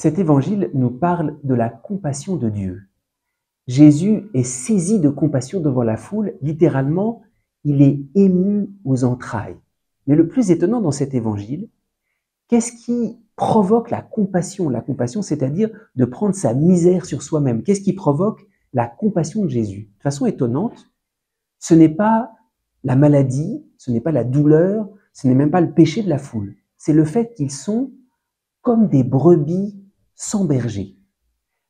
Cet évangile nous parle de la compassion de Dieu. Jésus est saisi de compassion devant la foule, littéralement, il est ému aux entrailles. Mais le plus étonnant dans cet évangile, qu'est-ce qui provoque la compassion? La compassion, c'est-à-dire de prendre sa misère sur soi-même. Qu'est-ce qui provoque la compassion de Jésus? De façon étonnante, ce n'est pas la maladie, ce n'est pas la douleur, ce n'est même pas le péché de la foule. C'est le fait qu'ils sont comme des brebis sans berger.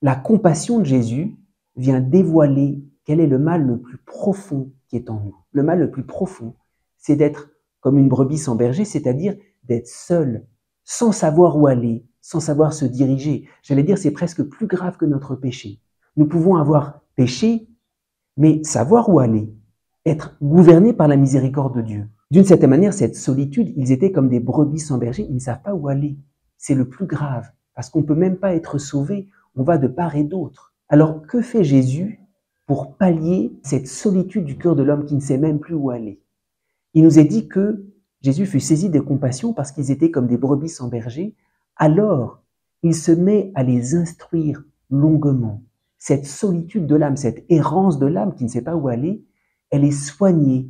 La compassion de Jésus vient dévoiler quel est le mal le plus profond qui est en nous. Le mal le plus profond, c'est d'être comme une brebis sans berger, c'est-à-dire d'être seul, sans savoir où aller, sans savoir se diriger. J'allais dire, c'est presque plus grave que notre péché. Nous pouvons avoir péché, mais savoir où aller, être gouverné par la miséricorde de Dieu. D'une certaine manière, cette solitude, ils étaient comme des brebis sans berger, ils ne savent pas où aller. C'est le plus grave, parce qu'on ne peut même pas être sauvé, on va de part et d'autre. Alors, que fait Jésus pour pallier cette solitude du cœur de l'homme qui ne sait même plus où aller? Il nous est dit que Jésus fut saisi de compassion parce qu'ils étaient comme des brebis sans berger. Alors, il se met à les instruire longuement. Cette solitude de l'âme, cette errance de l'âme qui ne sait pas où aller, elle est soignée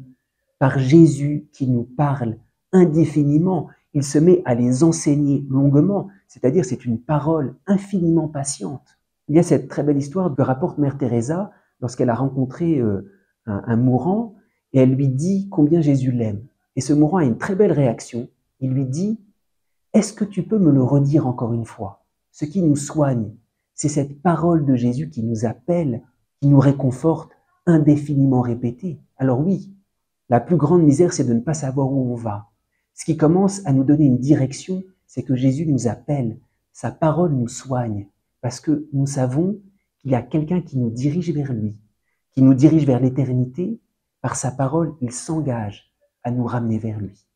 par Jésus qui nous parle indéfiniment. Il se met à les enseigner longuement, c'est-à-dire c'est une parole infiniment patiente. Il y a cette très belle histoire que rapporte Mère Teresa lorsqu'elle a rencontré un mourant et elle lui dit combien Jésus l'aime. Et ce mourant a une très belle réaction. Il lui dit « Est-ce que tu peux me le redire encore une fois ?» Ce qui nous soigne, c'est cette parole de Jésus qui nous appelle, qui nous réconforte, indéfiniment répétée. Alors oui, la plus grande misère, c'est de ne pas savoir où on va. Ce qui commence à nous donner une direction, c'est que Jésus nous appelle. Sa parole nous soigne, parce que nous savons qu'il y a quelqu'un qui nous dirige vers lui, qui nous dirige vers l'éternité. Par sa parole, il s'engage à nous ramener vers lui.